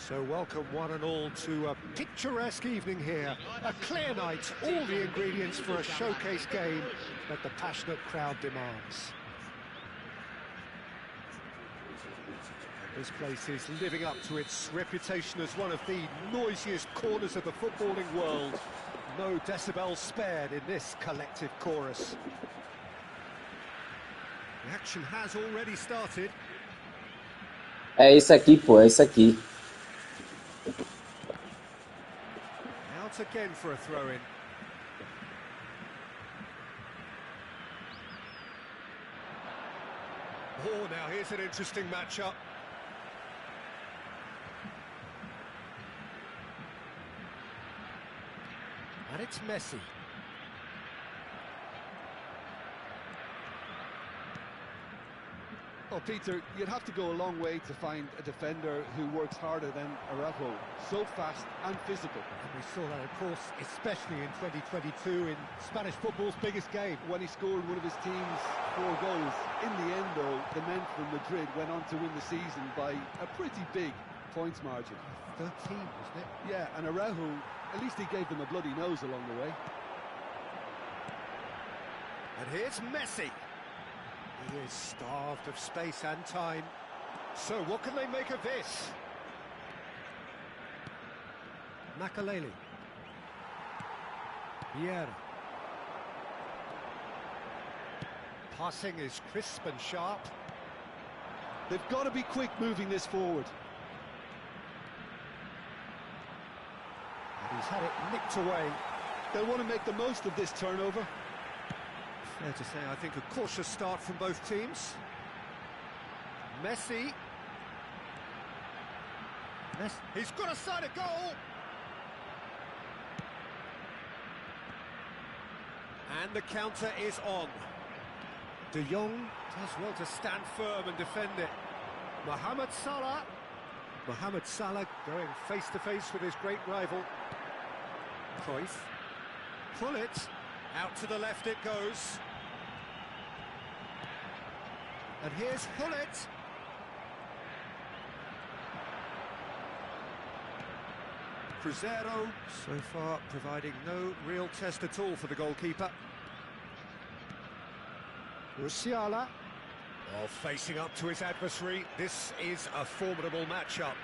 So welcome one and all to a picturesque evening here. A clear night, all the ingredients for a showcase game that the passionate crowd demands. This place is living up to its reputation as one of the noisiest corners of the footballing world. No decibels spared in this collective chorus. The action has already started. É isso aqui, pô, é isso aqui. Out again for a throw-in. Oh, now here's an interesting matchup. And it's Messi. Well, Peter, you'd have to go a long way to find a defender who works harder than Araujo. So fast and physical. And we saw that, of course, especially in 2022 in Spanish football's biggest game. When he scored one of his team's 4 goals. In the end, though, the men from Madrid went on to win the season by a pretty big points margin. 13, wasn't it? Yeah, and Araujo, at least he gave them a bloody nose along the way. And here's Messi. He is starved of space and time. So what can they make of this? Makaleli. Vieira. Passing is crisp and sharp. They've got to be quick moving this forward. And he's had it nicked away. They'll want to make the most of this turnover. Fair to say, I think, a cautious start from both teams. Messi. He's got a side of goal. And the counter is on. De Jong does well to stand firm and defend it. Mohamed Salah. Mohamed Salah going face-to-face with his great rival. Cruyff. Pull it. Out to the left it goes. And here's Hullet. Cruzeiro, so far, providing no real test at all for the goalkeeper. Musiala. While facing up to his adversary, this is a formidable matchup.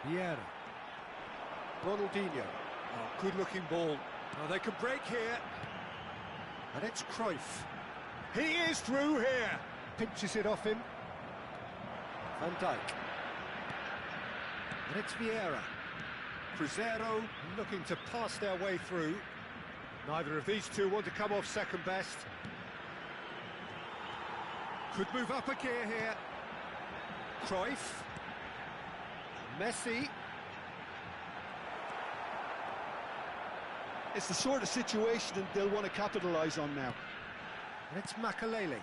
Vieira. Ronaldinho. Oh, good-looking ball. Oh, they can break here. And it's Cruyff. He is through here. Pinches it off him. Van Dijk. And it's Vieira. Cruzeiro looking to pass their way through. Neither of these two want to come off second best. Could move up a gear here. Cruyff. Messi. It's the sort of situation that they'll want to capitalise on now. And it's Makaleli.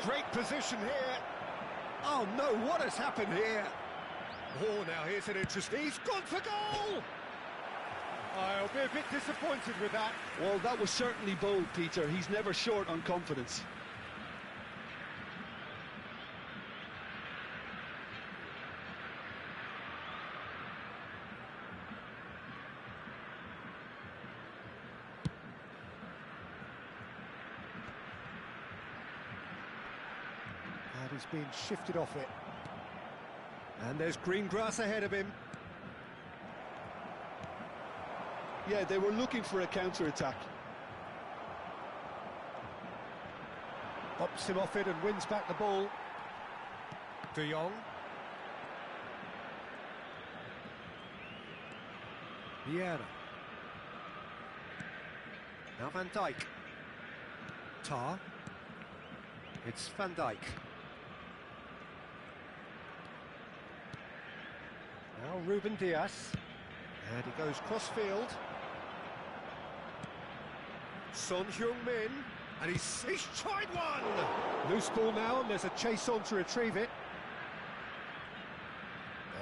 Great position here. Oh no, what has happened here? Oh, now here's an interesting... He's gone for goal! I'll be a bit disappointed with that. Well, that was certainly bold, Peter. He's never short on confidence. but he's been shifted off it. And there's green grass ahead of him. Yeah, they were looking for a counter-attack. Pops him off it and wins back the ball. De Jong. Vieira. Now Van Dijk. Tar. It's Van Dijk. Now Ruben Diaz. And he goes cross-field. Son Heung-min. And he's tried one! Loose ball now, and there's a chase on to retrieve it.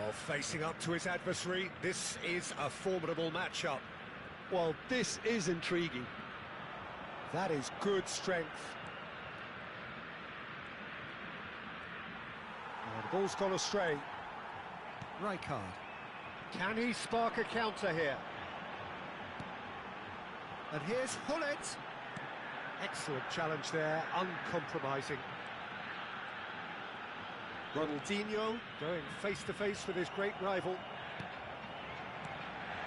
Oh, facing up to his adversary. This is a formidable matchup. Well, this is intriguing. That is good strength. Oh, the ball's gone astray. Rijkaard. Can he spark a counter here? And here's Hullet. Excellent challenge there, uncompromising. Ronaldinho going face-to-face with his great rival.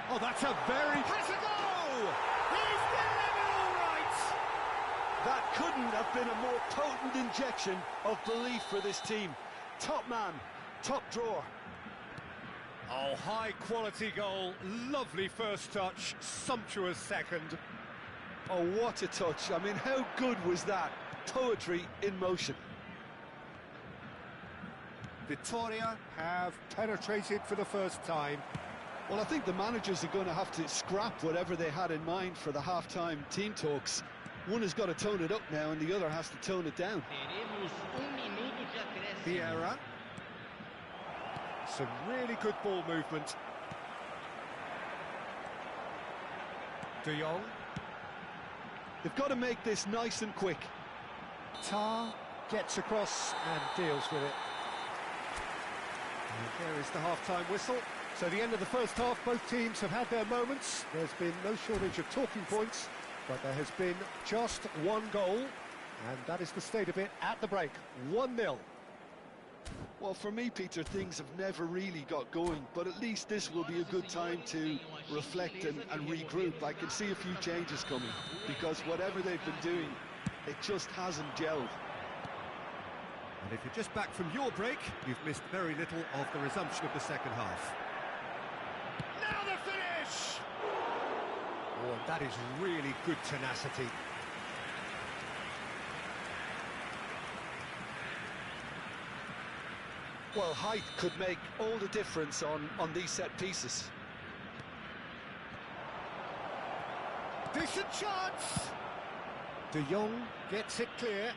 Oh, that's a very... Has a go! He's delivered all right! That couldn't have been a more potent injection of belief for this team. Top man, top drawer. Oh, high-quality goal, lovely first touch, sumptuous second. Oh, what a touch. I mean, how good was that? Poetry in motion. Vitoria have penetrated for the first time. Well, I think the managers are going to have to scrap whatever they had in mind for the half-time team talks. One has got to tone it up now, and the other has to tone it down. Vieira. Some really good ball movement. De Jong. They've got to make this nice and quick. Tar gets across and deals with it. And there is the half-time whistle. So the end of the first half, both teams have had their moments. There's been no shortage of talking points, but there has been just one goal, and that is the state of it at the break. 1-0. Well, for me, Peter, things have never really got going, but at least this will be a good time to reflect and regroup. I can see a few changes coming, because whatever they've been doing, it just hasn't gelled. And if you're just back from your break, you've missed very little of the resumption of the second half. Now the finish! Oh, that is really good tenacity. Well, height could make all the difference on these set pieces. Decent chance! De Jong gets it clear.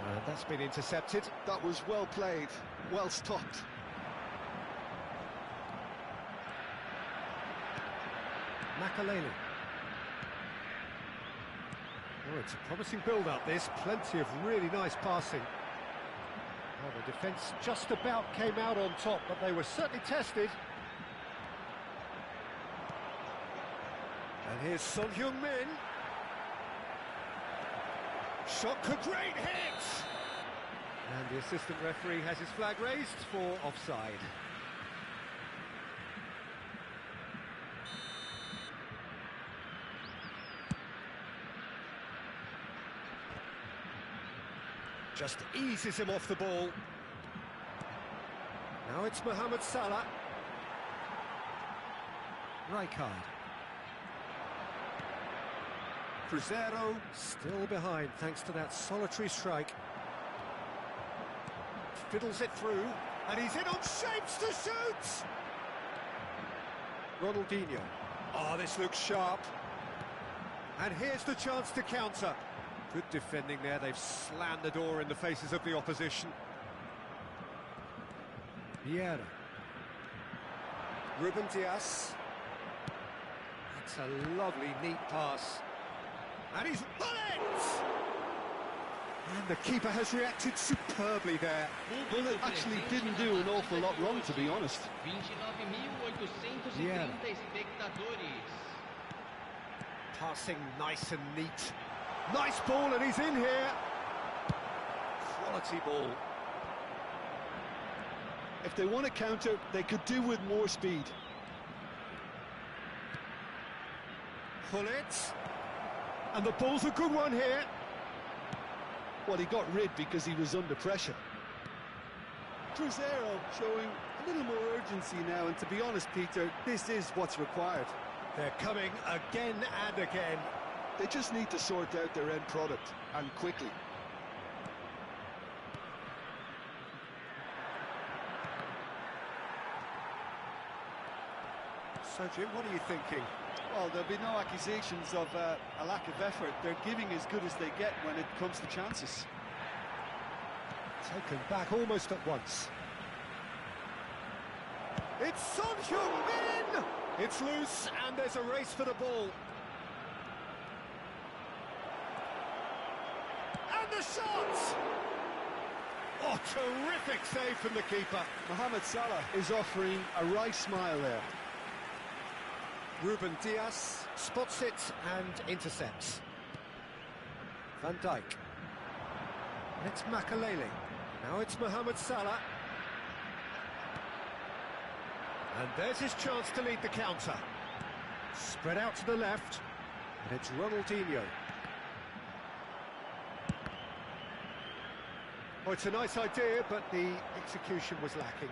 And that's been intercepted. That was well played, well stopped. Makaleli. Oh, it's a promising build-up, this. Plenty of really nice passing. Oh, the defence just about came out on top, but they were certainly tested. And here's Son Heung-min. Shot, great hit! And the assistant referee has his flag raised for offside. Just eases him off the ball. Now it's Mohamed Salah. Rijkaard. Cruzeiro still behind thanks to that solitary strike. Fiddles it through, and he's in on shapes to shoot! Ronaldinho. Oh, this looks sharp. And here's the chance to counter. Good defending there, they've slammed the door in the faces of the opposition. Vieira. Ruben Diaz. That's a lovely, neat pass. And he's won it! And the keeper has reacted superbly there. Well, it actually didn't do an awful lot wrong, to be honest. Yeah. Passing nice and neat. Nice ball, and he's in here. Quality ball. If they want to counter, they could do with more speed. Pull it. And the ball's a good one here. Well, he got rid because he was under pressure. Cruzeiro showing a little more urgency now, and to be honest, Peter, this is what's required. They're coming again and again. They just need to sort out their end product, and quickly. So, Jim, what are you thinking? Well, there'll be no accusations of a lack of effort. They're giving as good as they get when it comes to chances. Taken back almost at once. It's Son Heung-min! It's loose, and there's a race for the ball. And the shot! Oh, terrific save from the keeper. Mohamed Salah is offering a wry smile there. Ruben Dias spots it and intercepts. Van Dijk. And it's Makalele. Now it's Mohamed Salah. And there's his chance to lead the counter. Spread out to the left. And it's Ronaldinho. Oh, it's a nice idea, but the execution was lacking.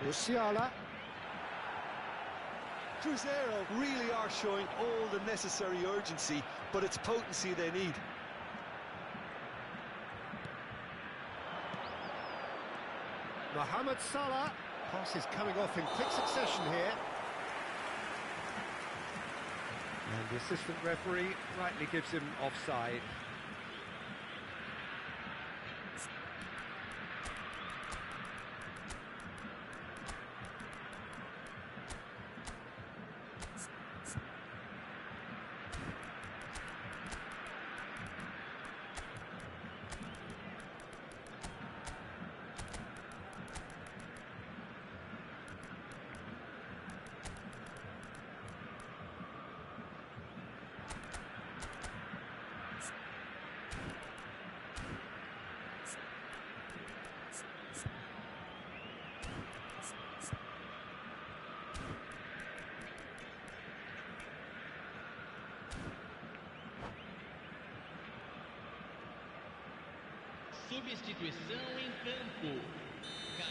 Musiala. Cruzeiro really are showing all the necessary urgency, but it's potency they need. Mohamed Salah. Pass is coming off in quick succession here. And the assistant referee rightly gives him offside.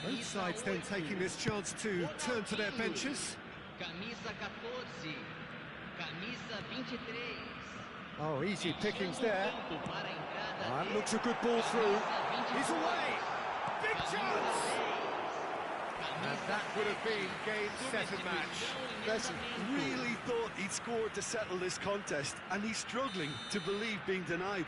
Both sides then taking this chance to turn to their benches. Oh, easy pickings there. That looks a good ball through. He's away. Big chance. And that would have been game, set and match. Messi really thought he'd scored to settle this contest, and he's struggling to believe being denied.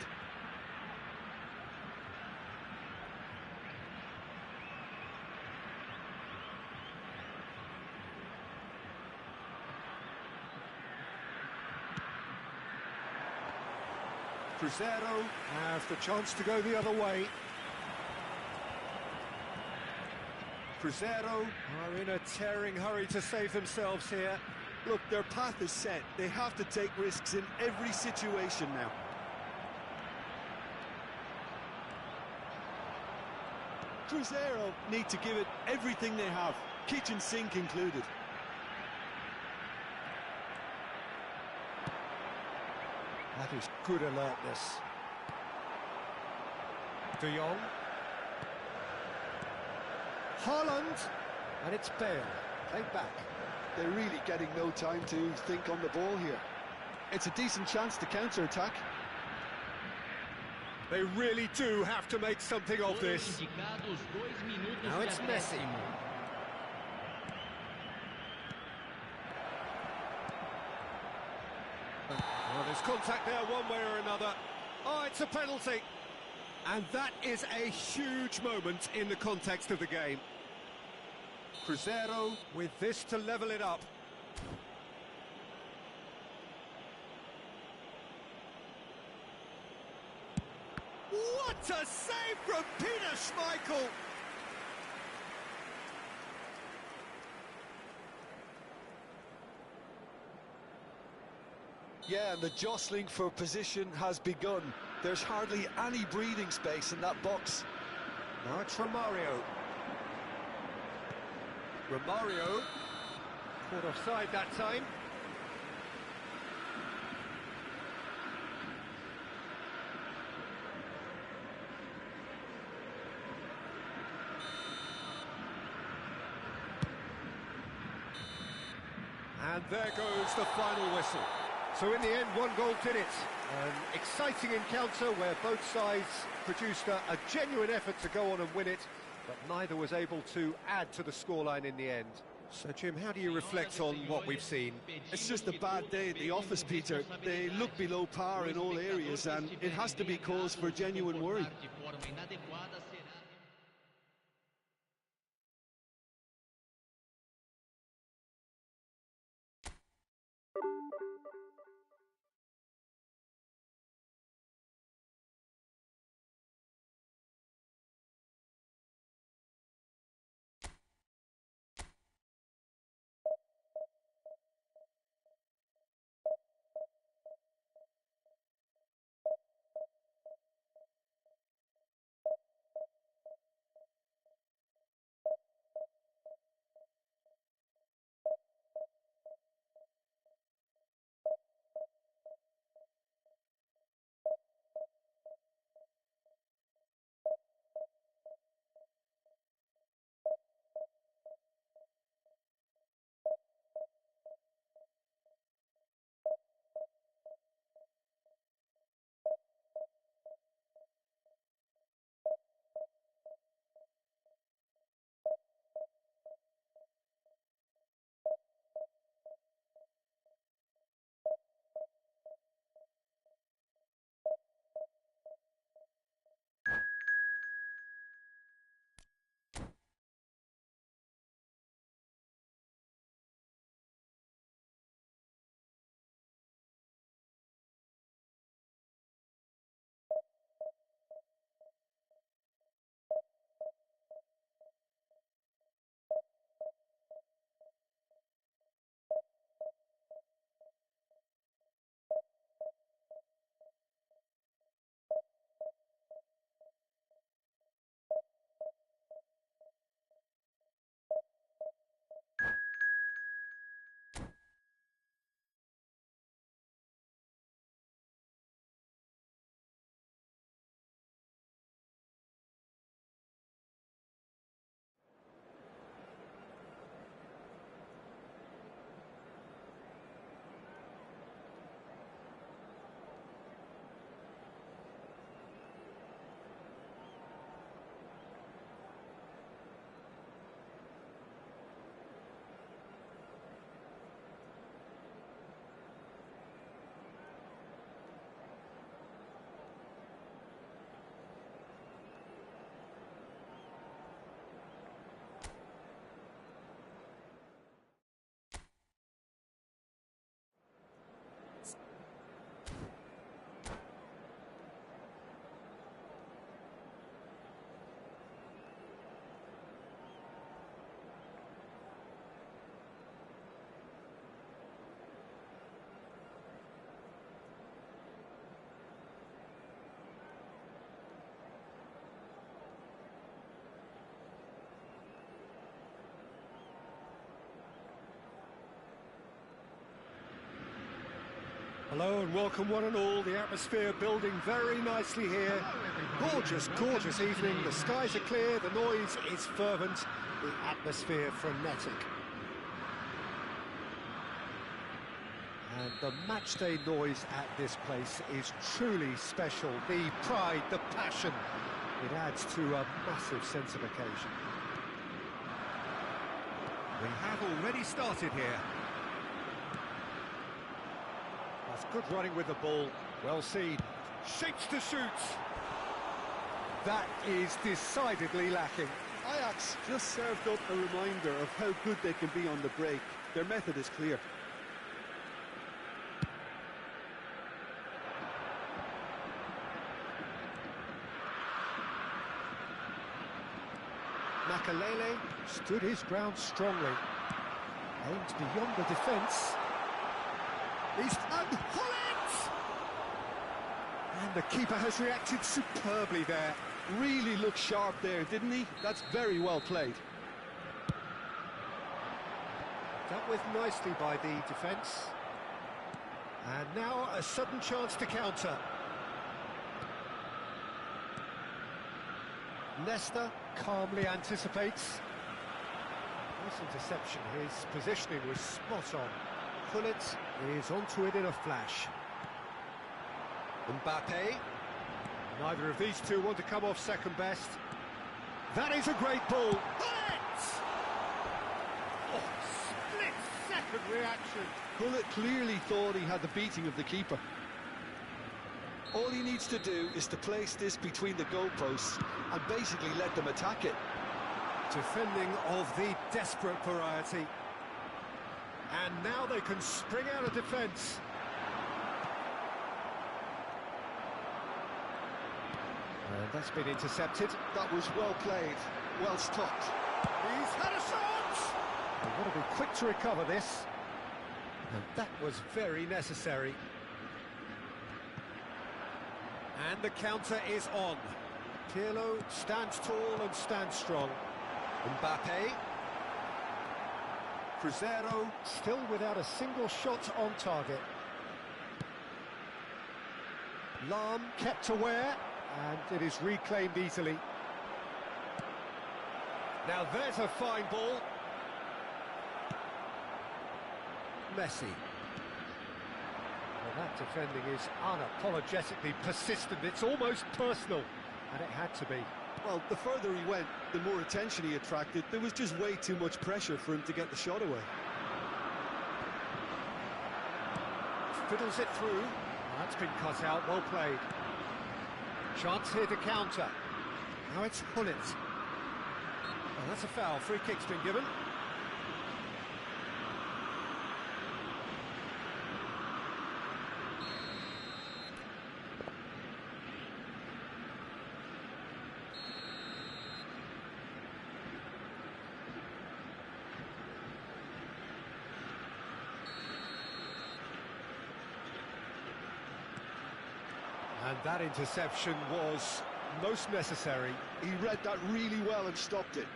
Cruzeiro have the chance to go the other way. Cruzeiro are in a tearing hurry to save themselves here. Look, their path is set. They have to take risks in every situation now. Cruzeiro need to give it everything they have, kitchen sink included. That is good alertness. De Jong. Haaland. And it's Bale. Played back. They're really getting no time to think on the ball here. It's a decent chance to counter-attack. They really do have to make something of this. Now it's Messi. Well, there's contact there one way or another. Oh, it's a penalty. And that is a huge moment in the context of the game. Cruzeiro with this to level it up. a save from Peter Schmeichel! Yeah, and the jostling for position has begun. There's hardly any breathing space in that box. Now it's Romario. Romario. Caught offside that time. And there goes the final whistle. So in the end, one goal did it. An exciting encounter where both sides produced a genuine effort to go on and win it, but neither was able to add to the scoreline in the end. So, Jim, how do you reflect on what we've seen? It's just a bad day at the office, Peter. They look below par in all areas, and it has to be cause for genuine worry. Hello and welcome one and all. The atmosphere building very nicely here. Gorgeous, gorgeous evening. The skies are clear, the noise is fervent, the atmosphere frenetic. And the matchday noise at this place is truly special. The pride, the passion, it adds to a massive sense of occasion. We have already started here. That's good running with the ball, well seen. Shapes to shoot. That is decidedly lacking. Ajax just served up a reminder of how good they can be on the break. Their method is clear. Makalele stood his ground strongly. Aimed beyond the defence. He's Hullet! And the keeper has reacted superbly there. Really looked sharp there, didn't he? That's very well played. Dealt with nicely by the defence. And now a sudden chance to counter. Leicester calmly anticipates. Nice interception, his positioning was spot on. Hullet is onto it in a flash. Mbappe. Neither of these two want to come off second best. That is a great ball. Hullet! Oh, split-second reaction. Hullet clearly thought he had the beating of the keeper. All he needs to do is to place this between the goalposts and basically let them attack it. Defending of the desperate variety. And now they can spring out of defence. And that's been intercepted. That was well played, well stopped. He's had a shot! They've got to be quick to recover this. And that was very necessary. And the counter is on. Pirlo stands tall and stands strong. Mbappe. Cruzeiro still without a single shot on target. Lam kept aware, and it is reclaimed easily. Now there's a fine ball. Messi. Well, that defending is unapologetically persistent. It's almost personal, and it had to be. Well, the further he went, the more attention he attracted. There was just way too much pressure for him to get the shot away. Fiddles it through. That's been cut out, well played. Chance here to counter. Now it's Hullet. Oh, that's a foul. Free kick's been given. And that interception was most necessary. He read that really well and stopped it.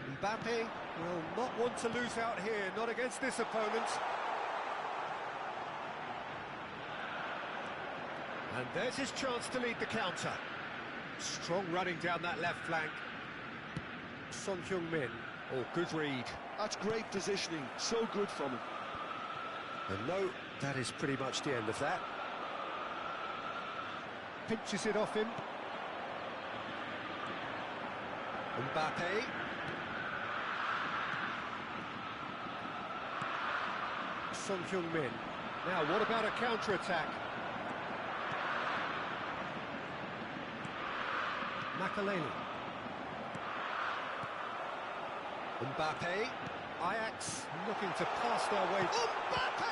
Mbappe will not want to lose out here, not against this opponent. And there's his chance to lead the counter. Strong running down that left flank. Son Heung-min. Oh, good read. That's great positioning, so good from him. And no, that is pretty much the end of that. Pinches it off him. Mbappe. Son Heung-min. Now, what about a counter-attack? Makalele. Mbappe. Ajax looking to pass their way. Mbappe!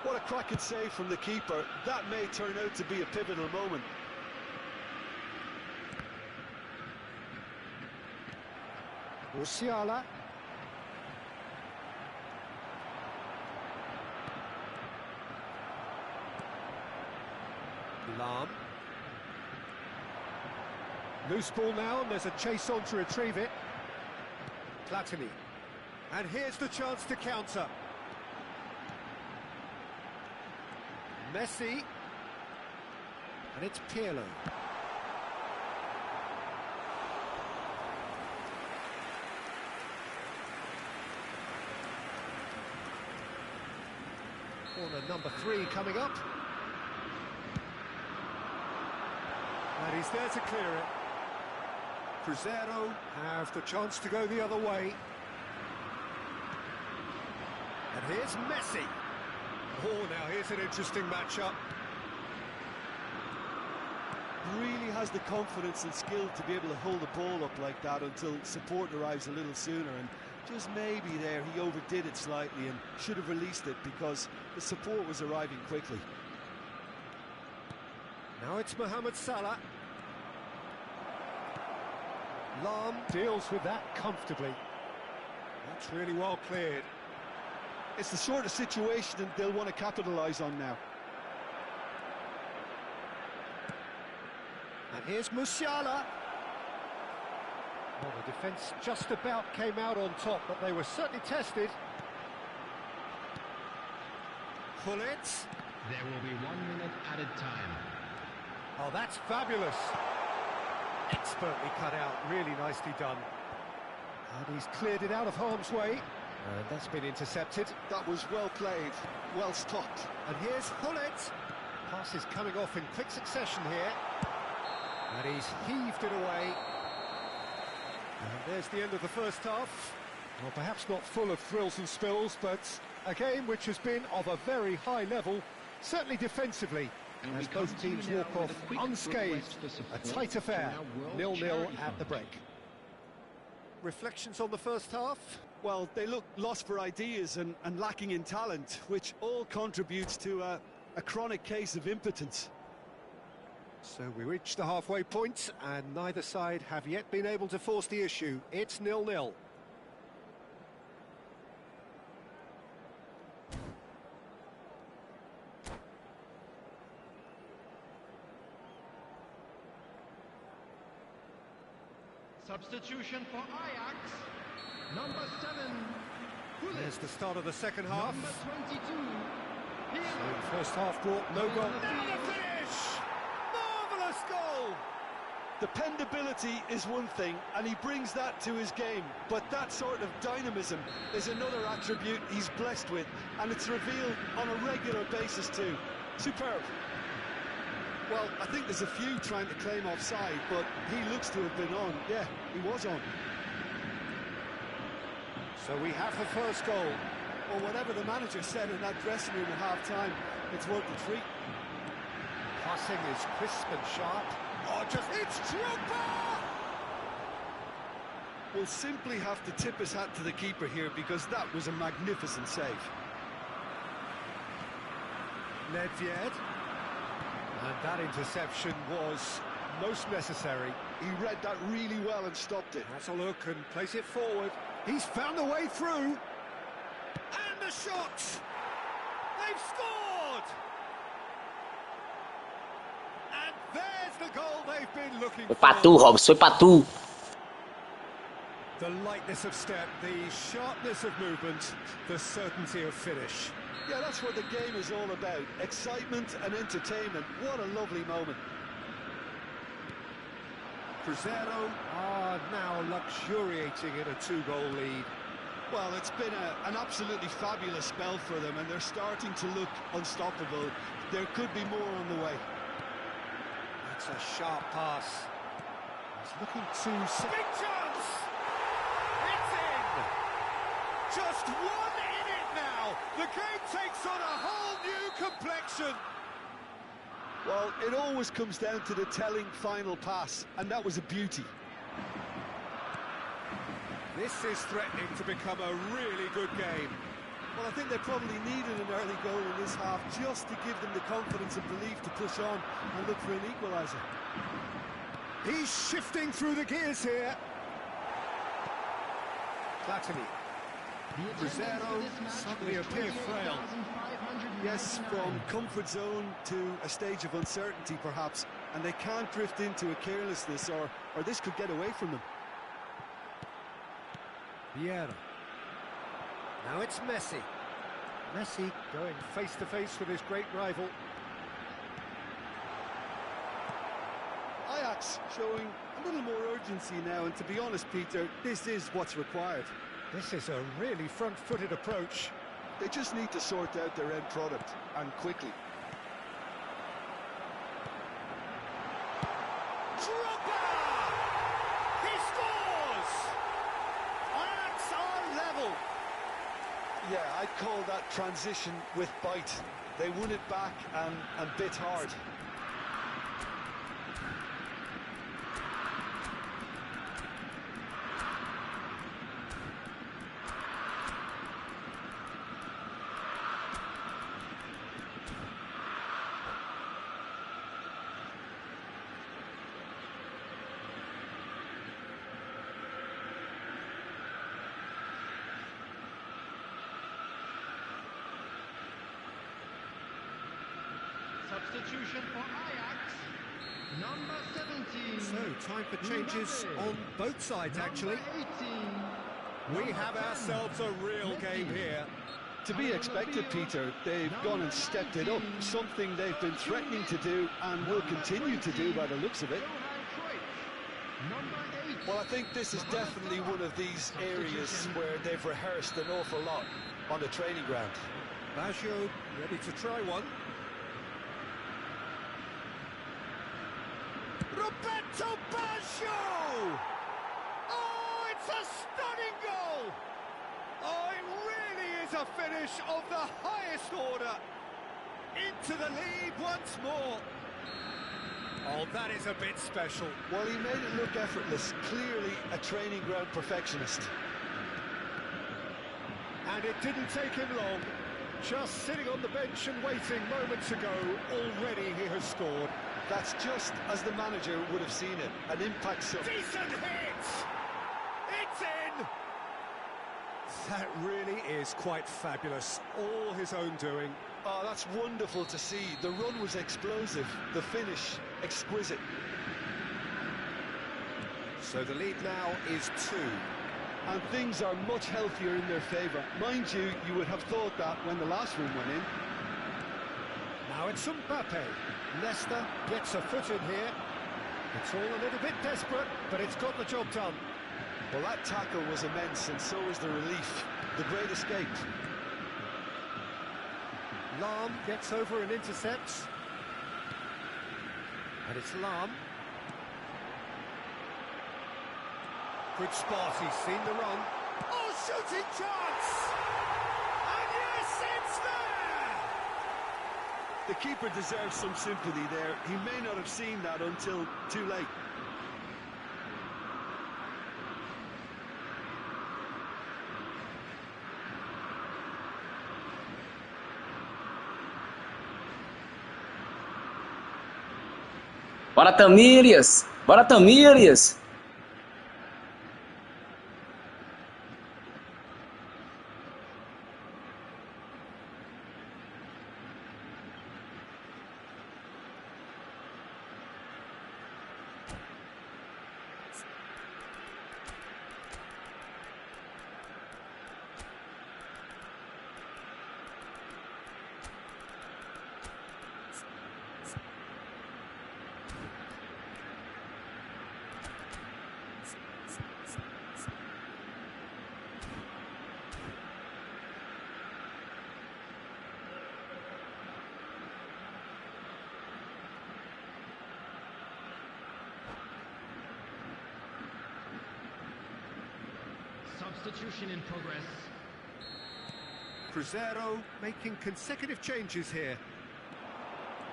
What a cracking save from the keeper. That may turn out to be a pivotal moment. Musiala. Lam. Loose ball now, and there's a chase on to retrieve it. Platini. And here's the chance to counter. Messi. And it's Pirlo. Corner number 3 coming up. And he's there to clear it. Cruzeiro have the chance to go the other way. And here's Messi. Oh, now here's an interesting matchup. Really has the confidence and skill to be able to hold the ball up like that until support arrives a little sooner, and just maybe there he overdid it slightly and should have released it because the support was arriving quickly. Now it's Mohamed Salah. Lam deals with that comfortably. That's really well cleared. It's the sort of situation that they'll want to capitalise on now. And here's Musiala. Well, the defence just about came out on top, but they were certainly tested. Gullit. There will be 1 minute added time. Oh, that's fabulous. Expertly cut out, really nicely done. And he's cleared it out of harm's way. And that's been intercepted. That was well played, well stopped. And here's Gullit. Pass is coming off in quick succession here. And he's heaved it away. And there's the end of the first half. Well, perhaps not full of thrills and spills, but a game which has been of a very high level, certainly defensively, as both teams walk off unscathed. A tight affair, 0-0 at the break. Reflections on the first half? Well, they look lost for ideas and lacking in talent, which all contributes to a chronic case of impotence. So we reach the halfway point, and neither side have yet been able to force the issue. It's 0-0. Substitution for Ajax. Number 7. There's the start of the second half. Number 22. So the first half brought no goal. Now the finish! Marvellous goal! Dependability is one thing, and he brings that to his game, but that sort of dynamism is another attribute he's blessed with, and it's revealed on a regular basis too. Superb. Well, I think there's a few trying to claim offside, but he looks to have been on. Yeah, he was on. So we have the first goal. Well, whatever the manager said in that dressing room at half-time, it's worth the treat. Passing is crisp and sharp. Oh, it's Drogba! We'll simply have to tip his hat to the keeper here, because that was a magnificent save. Nedved. And that interception was most necessary. He read that really well and stopped it. Has a look and plays it forward. He's found a way through. And the shot! They've scored! And there's the goal they've been looking Foi for. pra tu, Robson, foi pra tu. The lightness of step, the sharpness of movement, the certainty of finish. Yeah, that's what the game is all about. Excitement and entertainment. What a lovely moment. Cruzeiro are now luxuriating in a 2-goal lead. Well, it's been an absolutely fabulous spell for them, and they're starting to look unstoppable. There could be more on the way. That's a sharp pass. He's looking to... Big chance! It's in! Just one in it now! The game takes on a whole new complexion! Well, it always comes down to the telling final pass, and that was a beauty. This is threatening to become a really good game. Well, I think they probably needed an early goal in this half just to give them the confidence and belief to push on and look for an equaliser. He's shifting through the gears here. Platini. Cruzeiro suddenly appear frail. Yes, from comfort zone to a stage of uncertainty, perhaps, and they can't drift into a carelessness, or this could get away from them. Vieira. Now it's Messi. Messi going face-to-face with his great rival. Ajax showing a little more urgency now, and to be honest, Peter, this is what's required. This is a really front-footed approach. They just need to sort out their end product, and quickly. Drogba! He scores! Ajax are level. Yeah, I'd call that transition with bite. They won it back and bit hard. Substitution for Ajax, number 17. So, time for changes on both sides, actually. We have ourselves a real game here. To be expected, Peter. They've gone and stepped it up, something they've been threatening to do and will continue to do by the looks of it. Well, I think this is definitely one of these areas where they've rehearsed an awful lot on the training ground. Baggio ready to try one. Roberto Baggio! Oh, it's a stunning goal! Oh, it really is a finish of the highest order. Into the lead once more. Oh, that is a bit special. Well, he made it look effortless. Clearly a training ground perfectionist. And it didn't take him long. Just sitting on the bench and waiting moments ago, already he has scored. That's just as the manager would have seen it. An impact sub. Decent hit! It's in! That really is quite fabulous. All his own doing. Oh, that's wonderful to see. The run was explosive. The finish, exquisite. So the lead now is 2. And things are much healthier in their favour. Mind you, you would have thought that when the last one went in. Now it's Mbappe. Leicester gets a foot in here. It's all a little bit desperate, but it's got the job done. Well, that tackle was immense, and so was the relief. The great escape. Lahm gets over and intercepts. And it's Lahm. Good spot, he's seen the run. Oh, shooting chance! And yes, it's there! The keeper deserves some sympathy there. He may not have seen that until too late. Bora, Tamírias! Bora, Tamírias! Substitution in progress. Cruzeiro making consecutive changes here.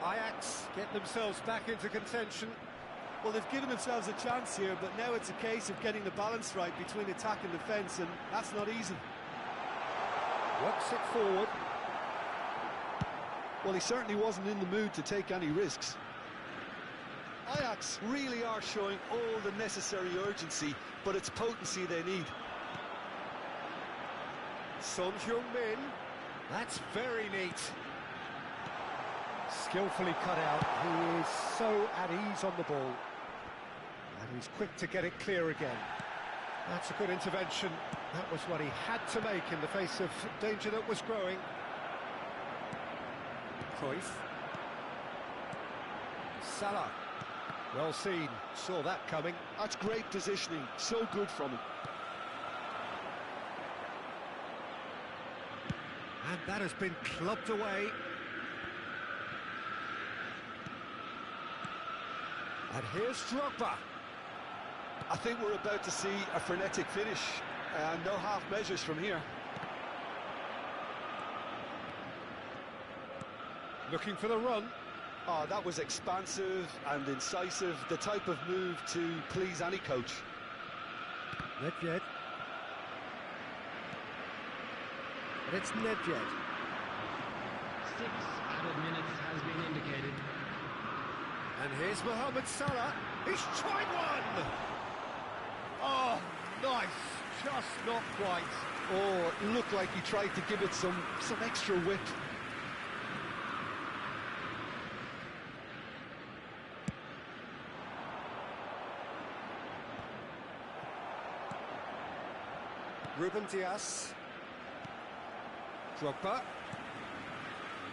Ajax get themselves back into contention. Well, they've given themselves a chance here, but now it's a case of getting the balance right between attack and defence, and that's not easy. Works it forward. Well, he certainly wasn't in the mood to take any risks. Ajax really are showing all the necessary urgency, but it's potency they need. Son Heung-min, that's very neat. Skillfully cut out, he is so at ease on the ball. And he's quick to get it clear again. That's a good intervention. That was what he had to make in the face of danger that was growing. Cruyff. Salah. Well seen, saw that coming. That's great positioning, so good from him. And that has been clubbed away. And here's Drogba. I think we're about to see a frenetic finish, and no half measures from here. Looking for the run. Oh, that was expansive and incisive, the type of move to please any coach. Nedved. And it's Nedved. 6 added minutes has been indicated. And here's Mohamed Salah. He's tried one! Oh, nice. Just not quite. Oh, it looked like he tried to give it some extra whip. Ruben Dias. Drogba.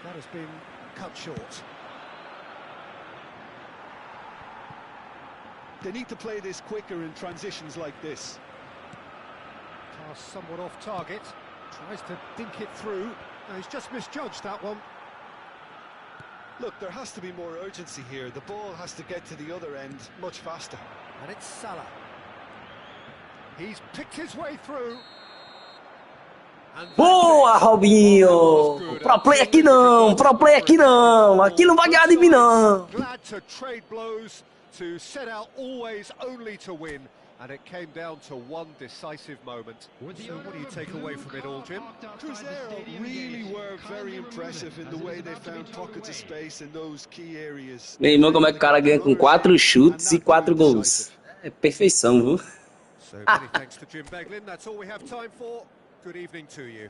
That has been cut short. They need to play this quicker in transitions like this. Pass somewhat off target. Tries to dink it through. No, he's just misjudged that one. Look, there has to be more urgency here. The ball has to get to the other end much faster. And it's Salah. He's picked his way through. And Boa, that's it. Robinho! Pro play aqui não, pro play aqui não. Aqui não vai ganhar de mim não. Glad to trade blows, to set out always only to win, and it came down to one decisive moment. So what do you take away from it all, Jim? Cruzeiro really were very impressive in the way they found pockets of space in those key areas. Meu irmão, como é que o cara ganha com 4 chutes e 4 gols? É perfeição, viu? So many thanks to Jim Beglin. That's all we have time for. Good evening to you.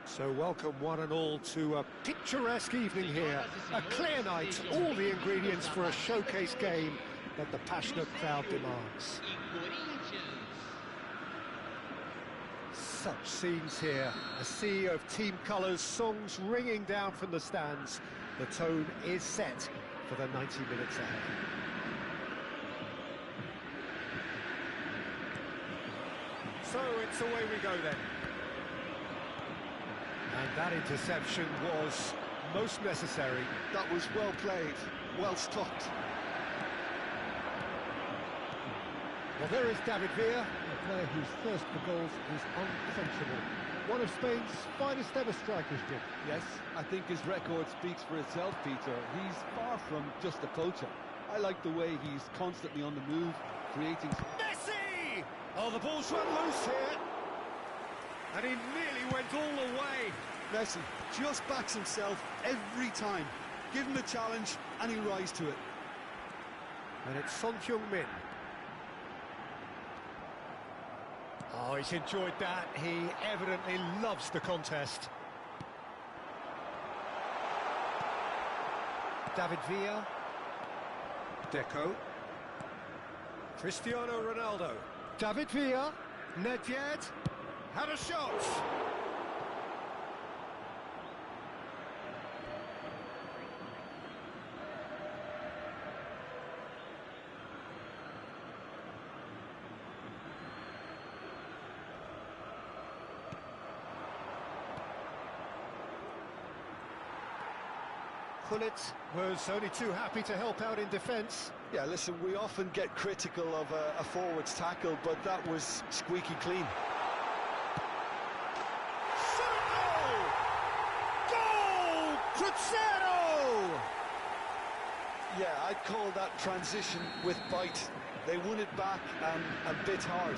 So welcome one and all to a picturesque evening here. A clear night, all the ingredients for a showcase game that the passionate crowd demands. Such scenes here, a sea of team colours, songs ringing down from the stands. The tone is set for the 90 minutes ahead. So it's away we go then. And that interception was most necessary. That was well played, well stopped. Well, there is David Villa, a player whose thirst for goals is unquenchable. One of Spain's finest ever strikers, Jim. Yes, I think his record speaks for itself, Peter. He's far from just a poacher. I like the way he's constantly on the move, creating... Messi! Oh, the ball's run loose here. And he nearly went all the way. Messi just backs himself every time. Give him a challenge and he'll rise to it. And it's Son Heung-min. Oh, he's enjoyed that. He evidently loves the contest. David Villa. Deco. Cristiano Ronaldo. David Villa. Nedved. Had a shot. Gullit was only too happy to help out in defence. Yeah, listen, we often get critical of a forward's tackle, but that was squeaky clean. Goal! Cruzeiro! Yeah, I'd call that transition with bite. They won it back and a bit hard.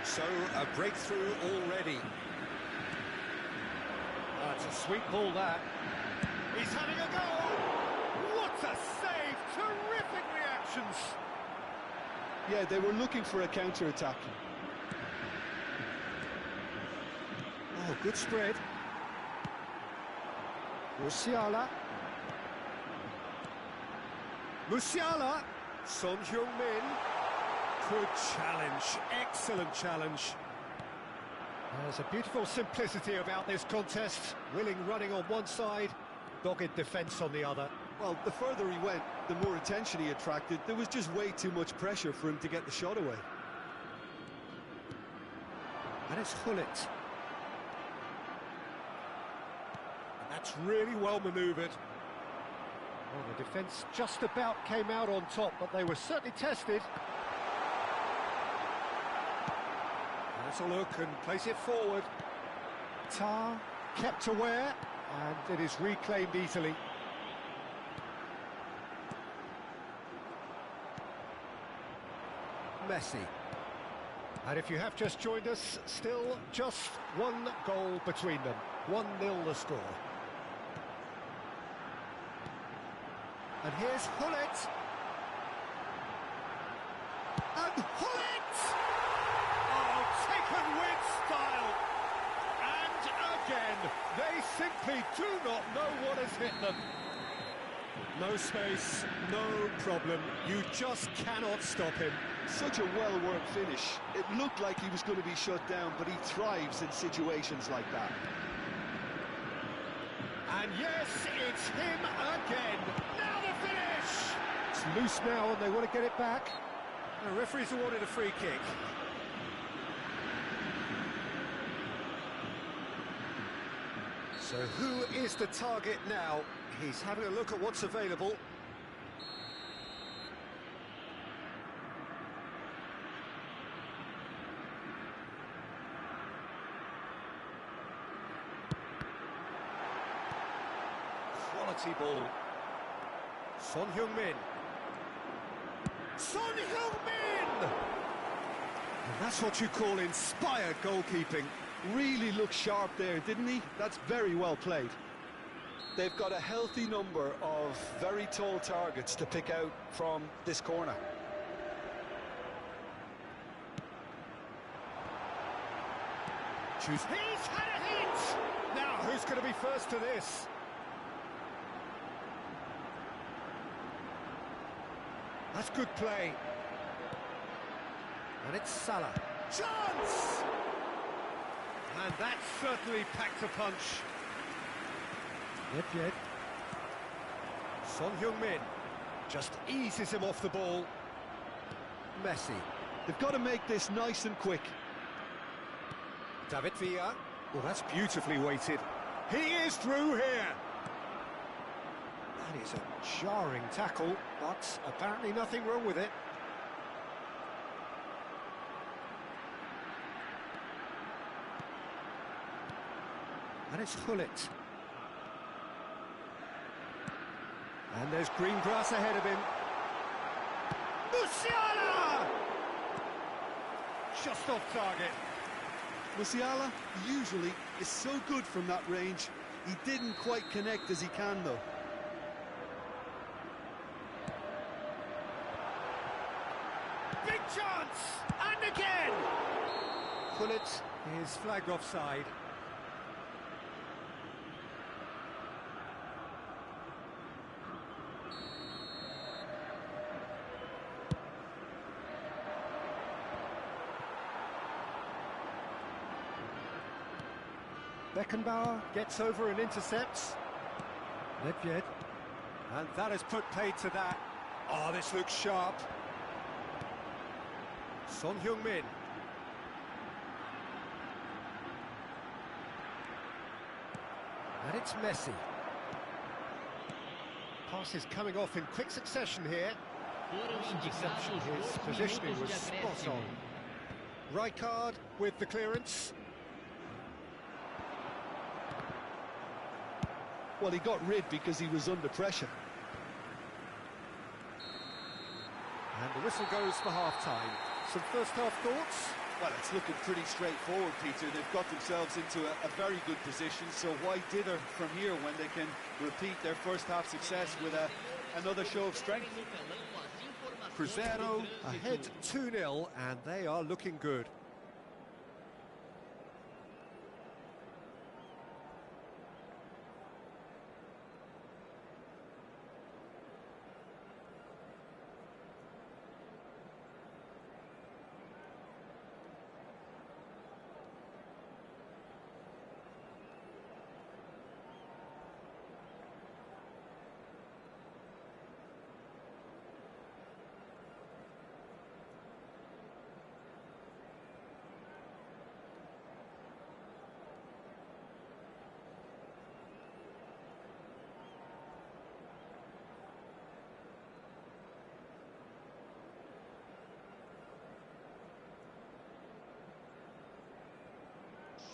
So, a breakthrough already. That's a sweet ball, that. He's having a go! What a save! Terrific reactions! Yeah, they were looking for a counter-attack. Oh, good spread. Musiala. Musiala. Son Heung-min. Good challenge. Excellent challenge. There's a beautiful simplicity about this contest. Willing running on one side, dogged defence on the other. Well, the further he went, the more attention he attracted. There was just way too much pressure for him to get the shot away. And it's Gullit. And that's really well manoeuvred. Well, the defence just about came out on top, but they were certainly tested. Let's a look and place it forward. Tar kept aware, and it is reclaimed easily. Messi. And if you have just joined us, still just one goal between them. 1-0 the score. And here's Gullit. And Gullit! Oh, taken with style. And again, they simply do not know what has hit them. No space, no problem. You just cannot stop him. Such a well-worked finish. It looked like he was going to be shut down, but he thrives in situations like that. And yes, it's him again. Now the finish! It's loose now and they want to get it back. The referee's awarded a free kick. So who is the target now? He's having a look at what's available. Quality ball. Son Heung-min. Son Heung-min! And that's what you call inspired goalkeeping. Really looked sharp there, didn't he? That's very well played. They've got a healthy number of very tall targets to pick out from this corner. issues. He's had a hit! Now, who's going to be first to this? That's good play. And it's Salah. Chance! And that certainly packed a punch. Yet. Son Heung-min just eases him off the ball. Messi. They've got to make this nice and quick. David Villa. Well, that's beautifully weighted. He is through here. That is a jarring tackle, but apparently nothing wrong with it. And it's Hullet. And there's green grass ahead of him. Musiala! Just off target. Musiala usually is so good from that range. He didn't quite connect as he can, though. Big chance! And again! Hullet is flagged offside. Beckenbauer gets over and intercepts. Nedved. And that has put paid to that. Oh, this looks sharp. Son Heung-min. And it's Messi. Passes coming off in quick succession here. His positioning was spot on. Rijkaard with the clearance. Well, he got rid because he was under pressure. And the whistle goes for half-time. Some first-half thoughts? Well, it's looking pretty straightforward, Peter. They've got themselves into a very good position, so why dither from here when they can repeat their first-half success with another show of strength? Cruzeiro ahead 2-0, and they are looking good.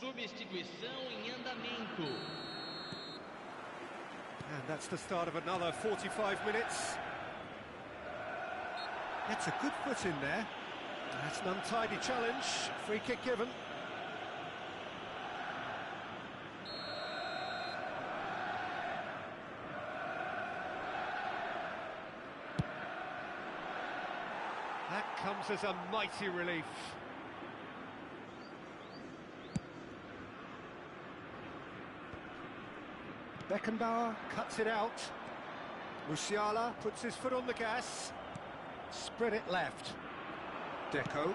Substituição em andamento. And that's the start of another 45 minutes. Gets a good foot in there. That's an untidy challenge. Free kick given. That comes as a mighty relief. Beckenbauer cuts it out. Musiala puts his foot on the gas. Spread it left. Deco.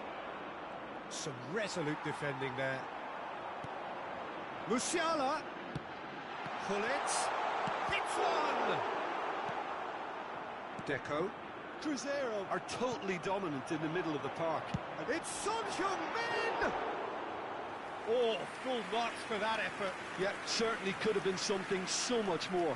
Some resolute defending there. Musiala. Hullet. Hits one! Deco. Cruzeiro are totally dominant in the middle of the park. And it's Son Heung-min! Oh, full marks for that effort. Yeah, certainly could have been something so much more.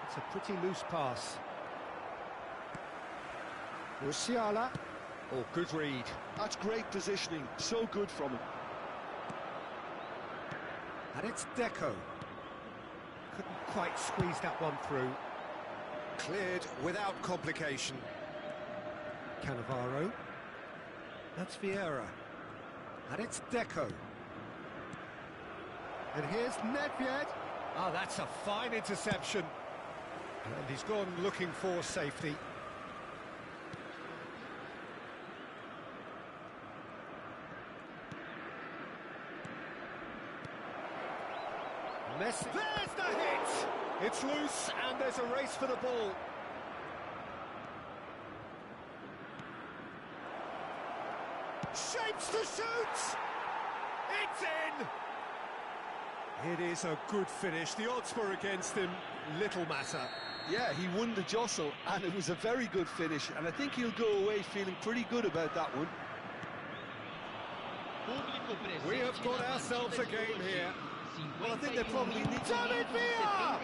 It's a pretty loose pass. Musiala. Oh, good read. That's great positioning. So good from him. And it's Deco. Couldn't quite squeeze that one through. Cleared without complication. Cannavaro. That's Vieira. And it's Deco. And here's Nedved. Oh, that's a fine interception. And he's gone looking for safety. Messi. There's the hit! It's loose and there's a race for the ball. Shapes to shoot! It's in! It is a good finish. The odds were against him. Little matter. Yeah, he won the jostle, and it was a very good finish, and I think he'll go away feeling pretty good about that one. We have got ourselves a game here. Well, I think they probably need to... David Villa!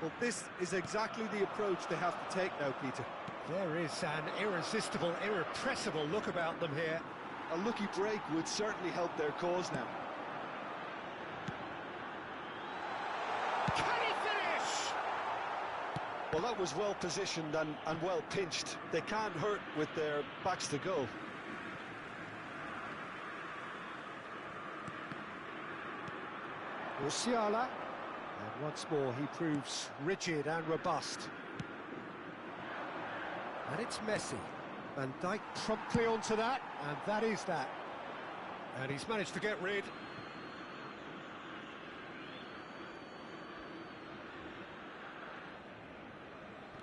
Well, this is exactly the approach they have to take now, Peter. There is an irresistible, irrepressible look about them here. A lucky break would certainly help their cause now. Can he finish? Well, that was well positioned and well pinched. They can't hurt with their backs to goal. Musiala. And once more he proves rigid and robust. And it's Messi. Van Dijk promptly onto that, and that is that. And he's managed to get rid.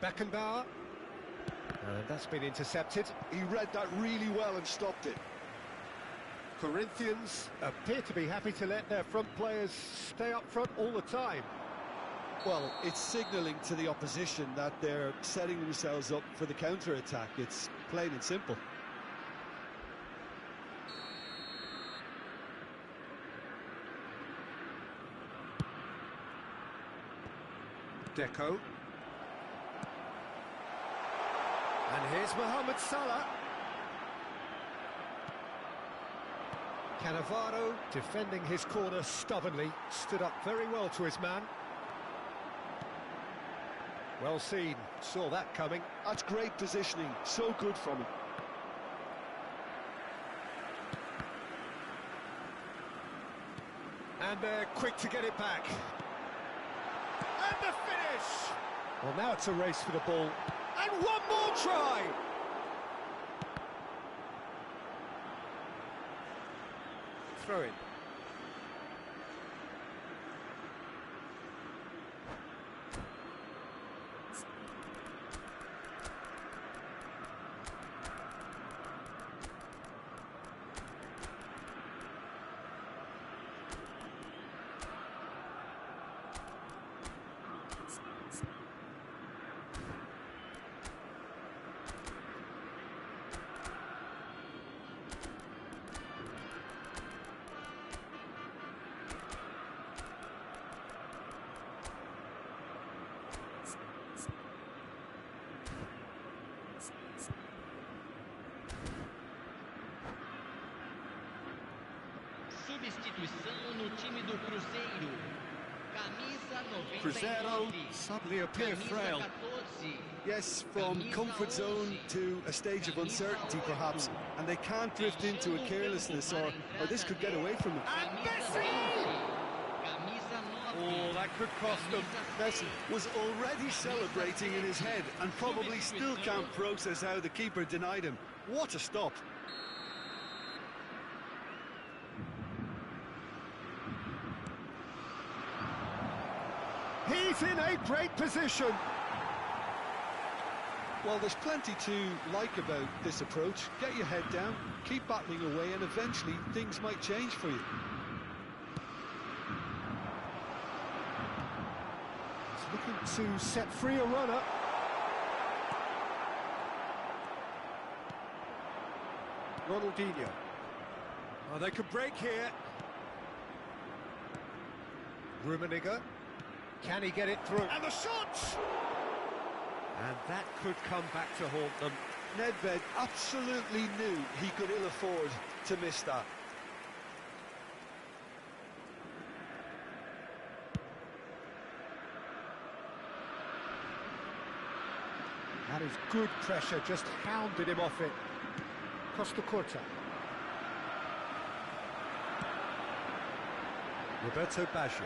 Beckenbauer. And that's been intercepted. He read that really well and stopped it. Corinthians appear to be happy to let their front players stay up front all the time. Well, it's signalling to the opposition that they're setting themselves up for the counter-attack. It's plain and simple. Deco. And here's Mohamed Salah. Cannavaro defending his corner stubbornly, stood up very well to his man. Well seen, saw that coming. That's great positioning, so good from him. And they're quick to get it back. And the finish! Well, now it's a race for the ball. And one more try! Throw in. Substituição no time do Cruzeiro. Camisa 99. Cruzeiro suddenly appear frail. Yes, from comfort zone to a stage of uncertainty perhaps, and they can't drift into a carelessness or this could get away from them. And Messi! Oh, that could cost them. Messi was already celebrating in his head and probably still can't process how the keeper denied him. What a stop. He's in a great position. Well, there's plenty to like about this approach. Get your head down, keep battling away, and eventually things might change for you. He's looking to set free a runner. Ronaldinho. Oh, they could break here. Rummenigge. Can he get it through? And the shot! And that could come back to haunt them. Nedved absolutely knew he could ill afford to miss that. That is good pressure, just hounded him off it. Costa Corta. Roberto Baggio.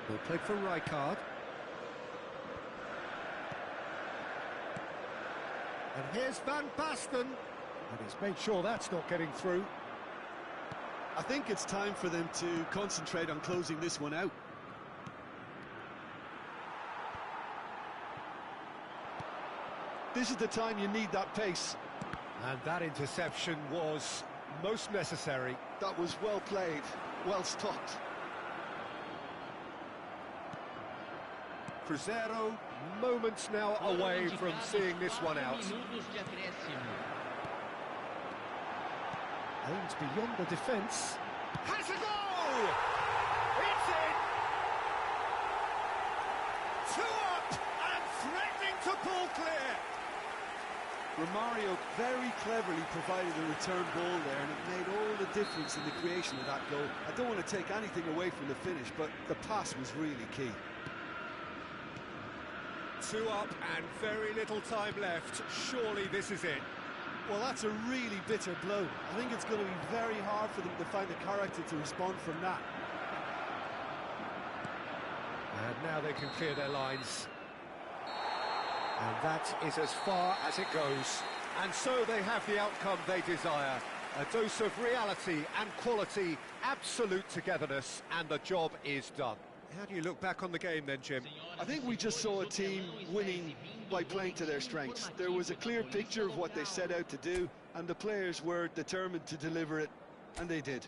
Well played for Rijkaard. And here's Van Basten. And he's made sure that's not getting through. I think it's time for them to concentrate on closing this one out. This is the time you need that pace. And that interception was most necessary. That was well played, well stopped. Cruzeiro, moments now away from seeing this one out. Aims beyond the defence. Has a goal! It's in! 2 up and threatening to pull clear. Romario very cleverly provided the return ball there, and it made all the difference in the creation of that goal. I don't want to take anything away from the finish, but the pass was really key. 2 up and very little time left. Surely this is it. Well, that's a really bitter blow. I think it's going to be very hard for them to find the character to respond from that. And now they can clear their lines. And that is as far as it goes. And so they have the outcome they desire. A dose of reality and quality, absolute togetherness, and the job is done. How do you look back on the game then, Jim? I think we just saw a team winning by playing to their strengths. There was a clear picture of what they set out to do, and the players were determined to deliver it, and they did.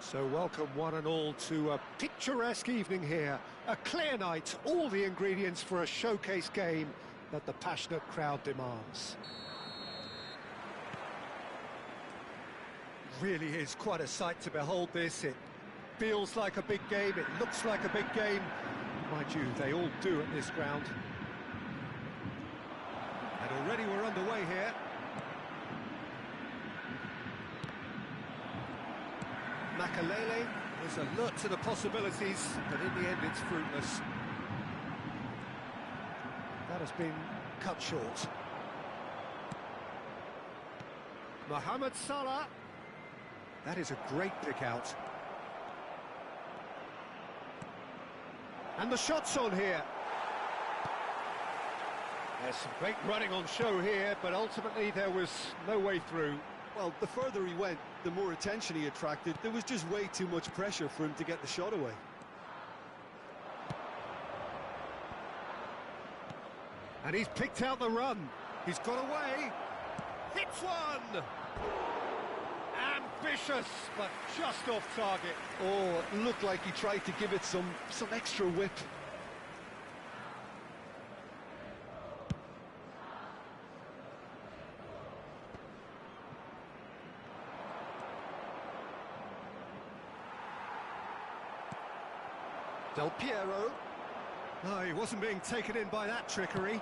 So welcome one and all to a picturesque evening here. A clear night, all the ingredients for a showcase game that the passionate crowd demands. Really is quite a sight to behold this. It feels like a big game, it looks like a big game. Mind you, they all do at this ground. And already we're underway here. Makalele is alert to the possibilities, but in the end it's fruitless. That has been cut short. Mohamed Salah. That is a great pick out. And the shot's on here. There's some great running on show here, but ultimately there was no way through. Well, the further he went, the more attention he attracted. There was just way too much pressure for him to get the shot away. And he's picked out the run. He's got away. Hits one! Ambitious, but just off target. Oh, it looked like he tried to give it some extra whip. Del Piero. No, he wasn't being taken in by that trickery.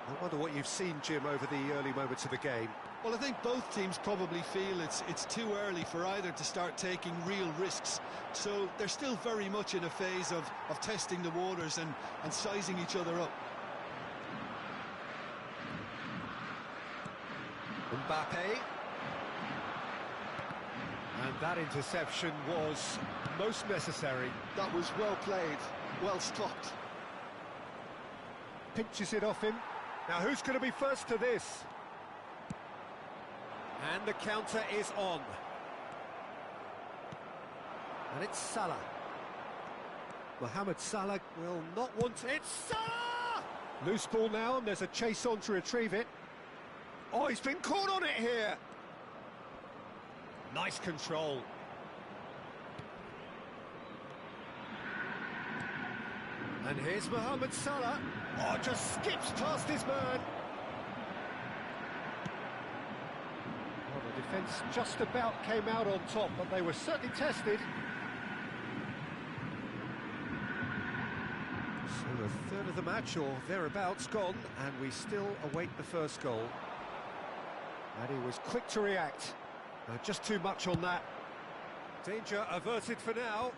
I wonder what you've seen, Jim, over the early moments of the game. Well, I think both teams probably feel it's too early for either to start taking real risks. So they're still very much in a phase of testing the waters and sizing each other up. Mbappe. And that interception was most necessary. That was well played, well stopped. Pinches it off him. Now who's going to be first to this? And the counter is on. And it's Salah. Mohamed Salah will not want it. It's Salah! Loose ball now, and there's a chase on to retrieve it. Oh, he's been caught on it here. Nice control. And here's Mohamed Salah. Oh, just skips past his man. Well, the defence just about came out on top, but they were certainly tested. So a third of the match, or thereabouts, gone, and we still await the first goal. And he was quick to react. Just too much on that. Danger averted for now.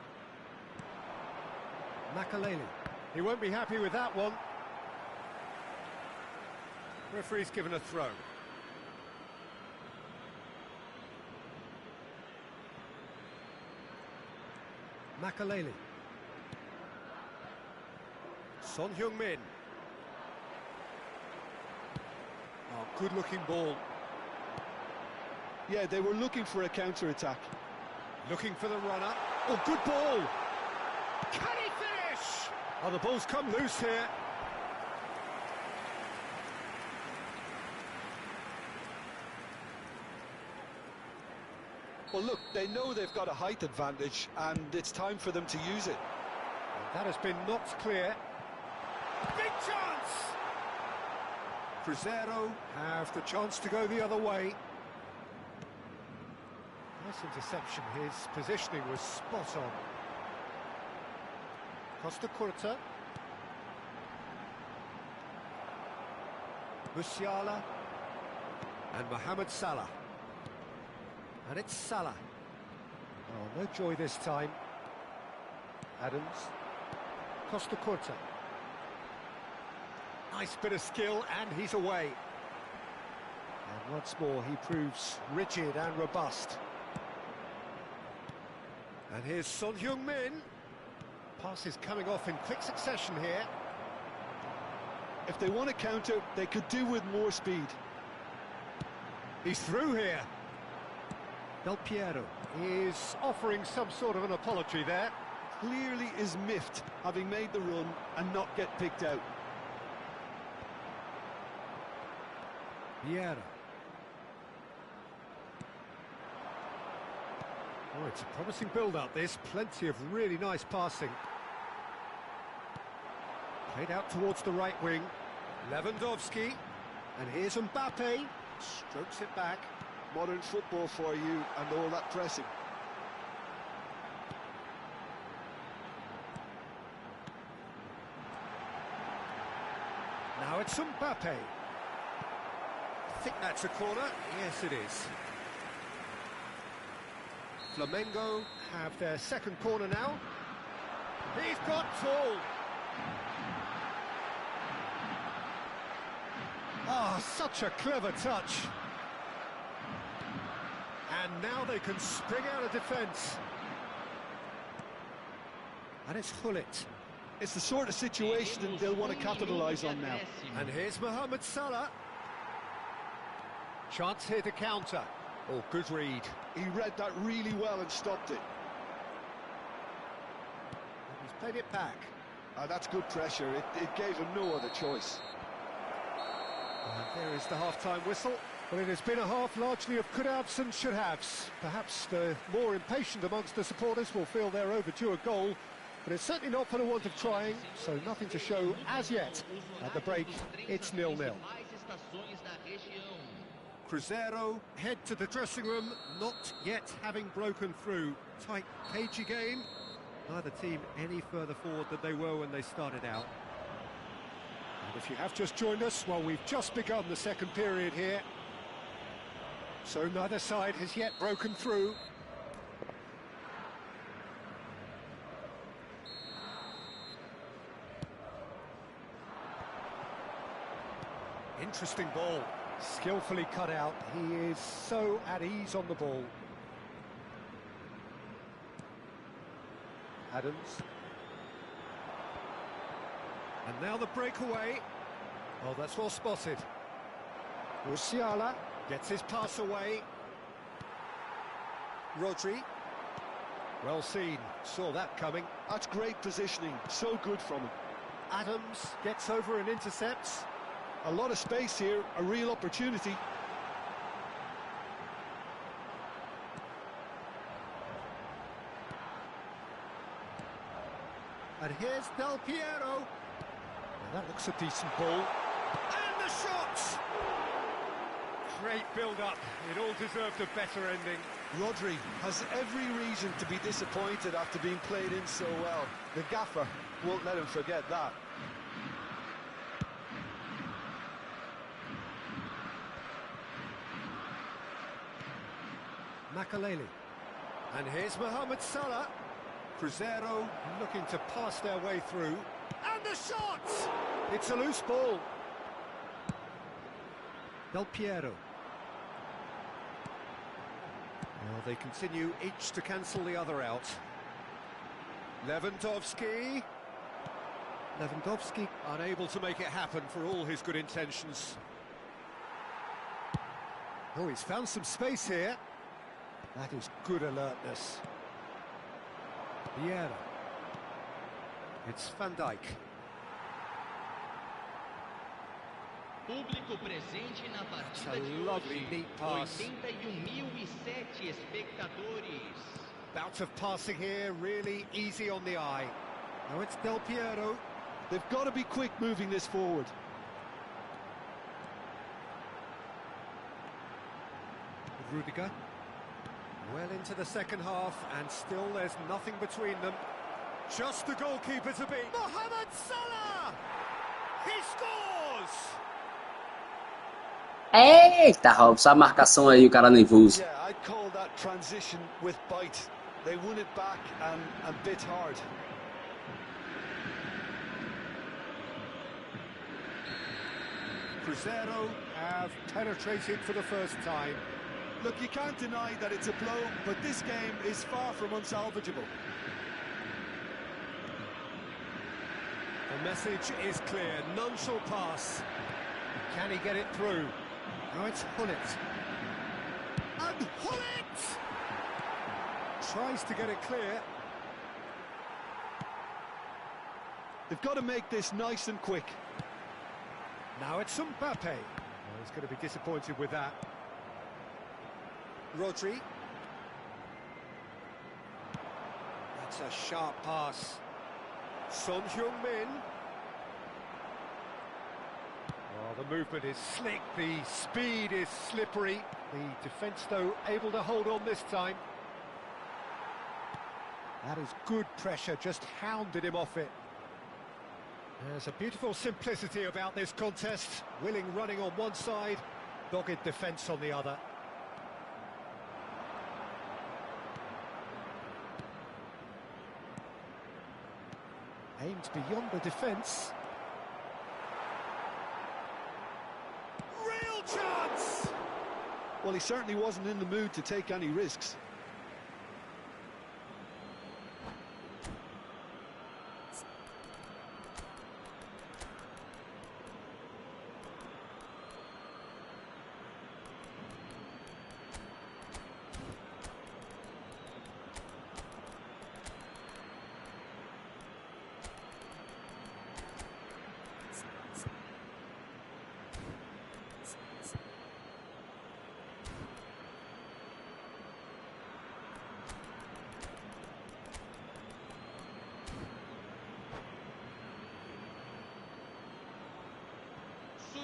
Makalele. He won't be happy with that one. Referee's given a throw. Makalele. Son Heung-min. Oh, good-looking ball. Yeah, they were looking for a counter-attack. Looking for the runner. Oh, good ball! Can he finish? Oh, the ball's come loose here. Well, look, they know they've got a height advantage, and it's time for them to use it. And that has been knocked clear. Big chance! Cruzeiro have the chance to go the other way. Nice interception. His positioning was spot on. Costa Curta. Musiala. And Mohamed Salah. And it's Salah. Oh, no joy this time. Adams. Costa Curta. Nice bit of skill, and he's away. And once more, he proves rigid and robust. And here's Son Heung-min. Passes coming off in quick succession here. If they want to counter, they could do with more speed. He's through here. Del Piero is offering some sort of an apology there. Clearly is miffed, having made the run and not get picked out. Vieira. Oh, it's a promising build-up, this. Plenty of really nice passing. Played out towards the right wing. Lewandowski. And here's Mbappe. Strokes it back. Modern football for you and all that pressing. Now it's Mbappe. I think that's a corner. Yes, it is. Flamengo have their second corner now. He's got tall. Ah, such a clever touch. And now they can spring out of defence. And it's Hullet. It's the sort of situation that they'll want to capitalise on now. And here's Mohamed Salah. Chance here to counter. Oh, good read. He read that really well and stopped it. He's played it back. That's good pressure. It gave him no other choice. And there is the half-time whistle. Well, it has been a half largely of could-haves and should-haves. Perhaps the more impatient amongst the supporters will feel they're overdue a goal, but it's certainly not for the want of trying, so nothing to show as yet. At the break, it's 0-0. Cruzeiro head to the dressing room, not yet having broken through. Tight, cagey game. Neither team any further forward than they were when they started out. And if you have just joined us, well, we've just begun the second period here. So neither side has yet broken through. Interesting ball. Skillfully cut out. He is so at ease on the ball. Adams. And now the breakaway. Oh, that's well spotted. Musiala gets his pass away. Rodri. Well seen. Saw that coming. That's great positioning. So good from him. Adams gets over and intercepts. A lot of space here, a real opportunity. And here's Del Piero. Now that looks a decent ball. And the shot! Great build-up. It all deserved a better ending. Rodri has every reason to be disappointed after being played in so well. The gaffer won't let him forget that. Makaleli. And here's Mohamed Salah. Cruzeiro looking to pass their way through. And the shot! It's a loose ball. Del Piero. Well, they continue each to cancel the other out. Lewandowski. Lewandowski unable to make it happen for all his good intentions. Oh, he's found some space here. That is good alertness. Vieira. It's Van Dijk. Público presente na partida de lovely, hoje. neat pass. 81.007 espectadores. Bout of passing here, really easy on the eye. Now it's Del Piero. They've got to be quick moving this forward. Rudiger. Well into the second half, and still there's nothing between them. Just the goalkeeper to beat. Mohamed Salah! He scores! Eita, Rob, só a marcação aí, o cara nervoso. Yeah, I'd call that transition with bite. They won it back and bit hard. Cruzeiro have penetrated for the first time. Look, you can't deny that it's a blow, but this game is far from unsalvageable. The message is clear, none shall pass. Can he get it through? Now it's Hullet. And Hullet! Tries to get it clear. They've got to make this nice and quick. Now it's Mbappe. Well, he's going to be disappointed with that. Rodri. That's a sharp pass. Son Heung-min. Oh, the movement is slick, the speed is slippery. The defence, though, able to hold on this time. That is good pressure, just hounded him off it. There's a beautiful simplicity about this contest. Willing running on one side, dogged defence on the other. Aimed beyond the defence. Real chance! Well, he certainly wasn't in the mood to take any risks.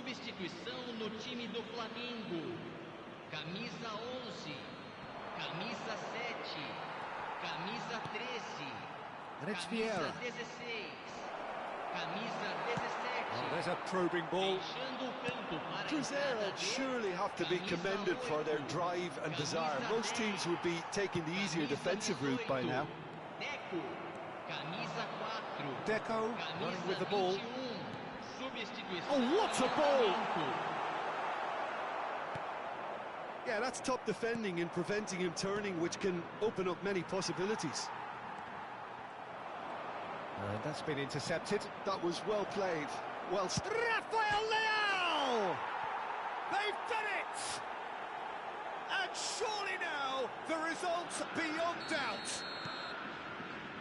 Substituição no time do Flamengo. Camisa 11, camisa 7, camisa 13, And it's camisa Vieira. 16, camisa 17. Oh, there's a probing ball. Deixando o campo para a entrada Cruzeiro de surely have to be commended for their drive and desire. Most teams would be taking the easier defensive route by now. Deco, camisa 4, Deco running with the ball. 21. Substituição Oh, what a ball! Yeah, that's top defending and preventing him turning, which can open up many possibilities. And that's been intercepted. That was well played. Well, Rafael Leao! They've done it! And surely now, the result's beyond doubt.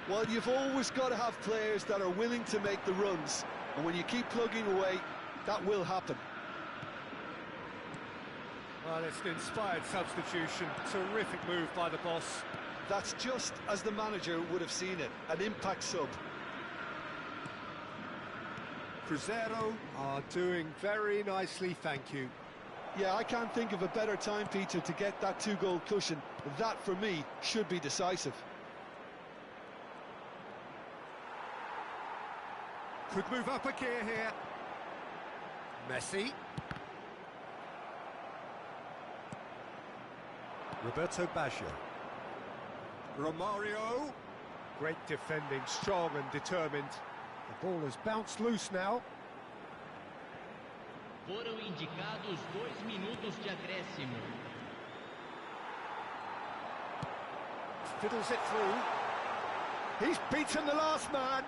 well, you've always got to have players that are willing to make the runs. And when you keep plugging away, that will happen. Well, it's an inspired substitution. Terrific move by the boss. That's just as the manager would have seen it, an impact sub. Cruzeiro are doing very nicely, thank you. Yeah, I can't think of a better time, Peter, to get that two-goal cushion. That, for me, should be decisive. Could move up a gear here. Messi. Roberto Baggio. Romario. Great defending, strong and determined. The ball has bounced loose now. Foram indicados 2 minutos de acréscimo. Fiddles it through. He's beaten the last man.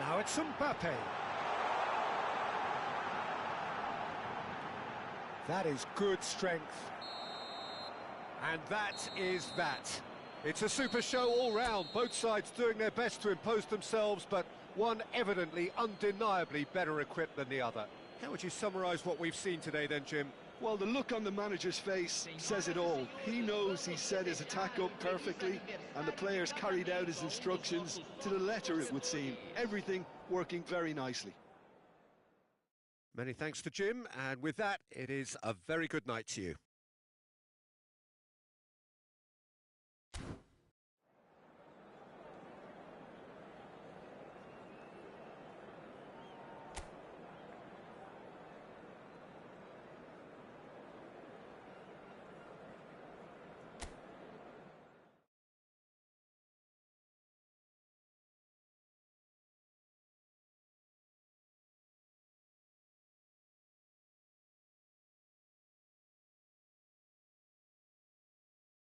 Now it's Mbappe. That is good strength. And that is that. It's a super show all round, both sides doing their best to impose themselves, but one evidently, undeniably better equipped than the other. How would you summarise what we've seen today then, Jim? Well, the look on the manager's face says it all. He knows he set his attack up perfectly, and the players carried out his instructions to the letter, it would seem. Everything working very nicely. Many thanks to Jim, and with that, it is a very good night to you.